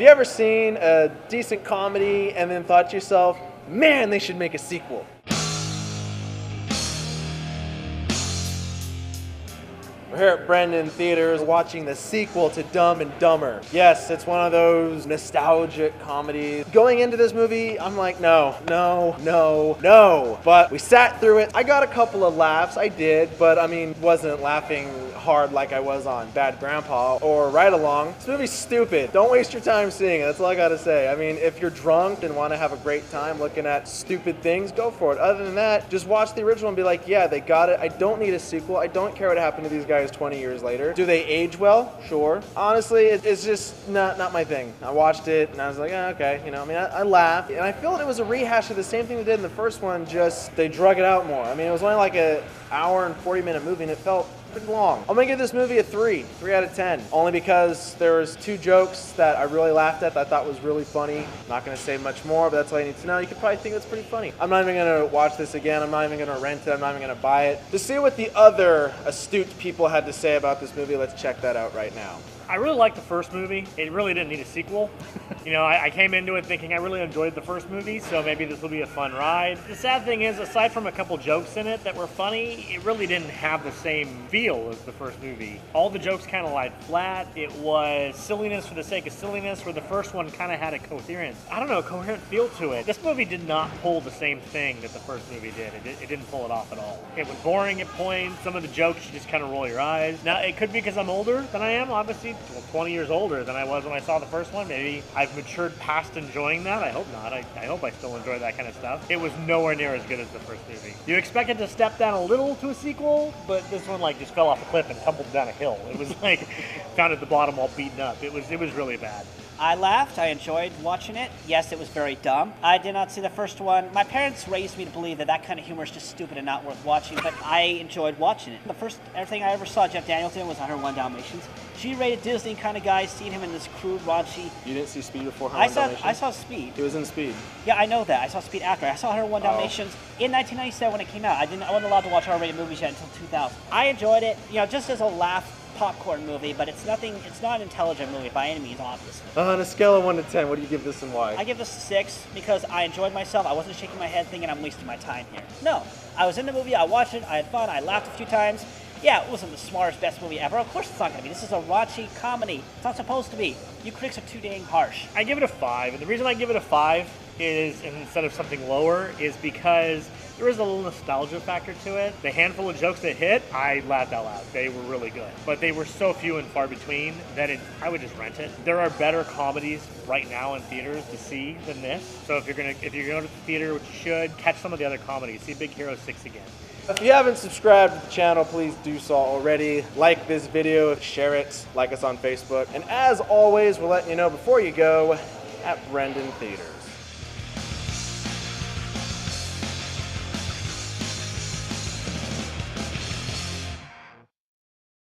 Have you ever seen a decent comedy and then thought to yourself, man, they should make a sequel? We're here at Brendan Theaters watching the sequel to Dumb and Dumber. Yes, it's one of those nostalgic comedies. Going into this movie, I'm like, no. But we sat through it. I got a couple of laughs, I did, but I mean, wasn't laughing hard like I was on Bad Grandpa or Ride Along. This movie's stupid. Don't waste your time seeing it. That's all I gotta say. I mean, if you're drunk and want to have a great time looking at stupid things, go for it. Other than that, just watch the original and be like, yeah, they got it. I don't need a sequel. I don't care what happened to these guys 20 years later. Do they age well? Sure. Honestly, it's just not my thing. I watched it and I was like, okay, you know, I mean, I laughed. And I feel it was a rehash of the same thing they did in the first one, just they drug it out more. I mean, it was only like an hour and 40-minute movie and it felt pretty long. I'm gonna give this movie a 3 out of 10. Only because there was 2 jokes that I really laughed at that I thought was really funny. Not gonna say much more, but that's all you need to know. You could probably think it's pretty funny. I'm not even gonna watch this again. I'm not even gonna rent it. I'm not even gonna buy it. To see what the other astute people had to say about this movie, let's check that out right now. I really liked the first movie. It really didn't need a sequel. You know, I came into it thinking I really enjoyed the first movie, so maybe this will be a fun ride. The sad thing is, aside from a couple jokes in it that were funny, it really didn't have the same feel as the first movie. All the jokes kind of lied flat. It was silliness for the sake of silliness, where the first one kind of had a coherent feel to it. This movie did not pull the same thing that the first movie did. It didn't pull it off at all. It was boring at points. Some of the jokes, you just kind of roll your eyes. Now, it could be because I'm older than I am, obviously. 20 years older than I was when I saw the first one. Maybe I've matured past enjoying that. I hope not. I hope I still enjoy that kind of stuff. It was nowhere near as good as the first movie. You expect it to step down a little to a sequel, but this one like just fell off a cliff and tumbled down a hill. It was like found at the bottom all beaten up. It was really bad. I laughed. I enjoyed watching it. Yes, it was very dumb. I did not see the first one. My parents raised me to believe that kind of humor is just stupid and not worth watching, but I enjoyed watching it. The first everything I ever saw Jeff Daniels in was 101 Dalmatians. G-rated Disney kind of guy, seeing him in this crude, raunchy. You didn't see Speed before 101 Dalmatians? I saw Speed. He was in Speed. Yeah, I know that. I saw Speed after. I saw 101 Dalmatians in 1997 when it came out. I wasn't allowed to watch R-rated movies yet until 2000. I enjoyed it, you know, just as a laugh popcorn movie, but it's not an intelligent movie by any means, obviously. On a scale of 1 to 10, what do you give this and why? I give this a 6 because I enjoyed myself. I wasn't shaking my head thinking I'm wasting my time here. No, I was in the movie, I watched it, I had fun, I laughed a few times. Yeah, it wasn't the smartest, best movie ever. Of course it's not going to be. This is a raunchy comedy. It's not supposed to be. You critics are too dang harsh. I give it a 5, and the reason I give it a 5 is, instead of something lower, is because there is a little nostalgia factor to it. The handful of jokes that hit, I laughed out loud. They were really good. But they were so few and far between that I would just rent it. There are better comedies right now in theaters to see than this. So if you're going to the theater, which you should, catch some of the other comedies. See Big Hero 6 again. If you haven't subscribed to the channel, please do so already. Like this video, share it, like us on Facebook. And as always, we're letting you know before you go at Brendan Theaters.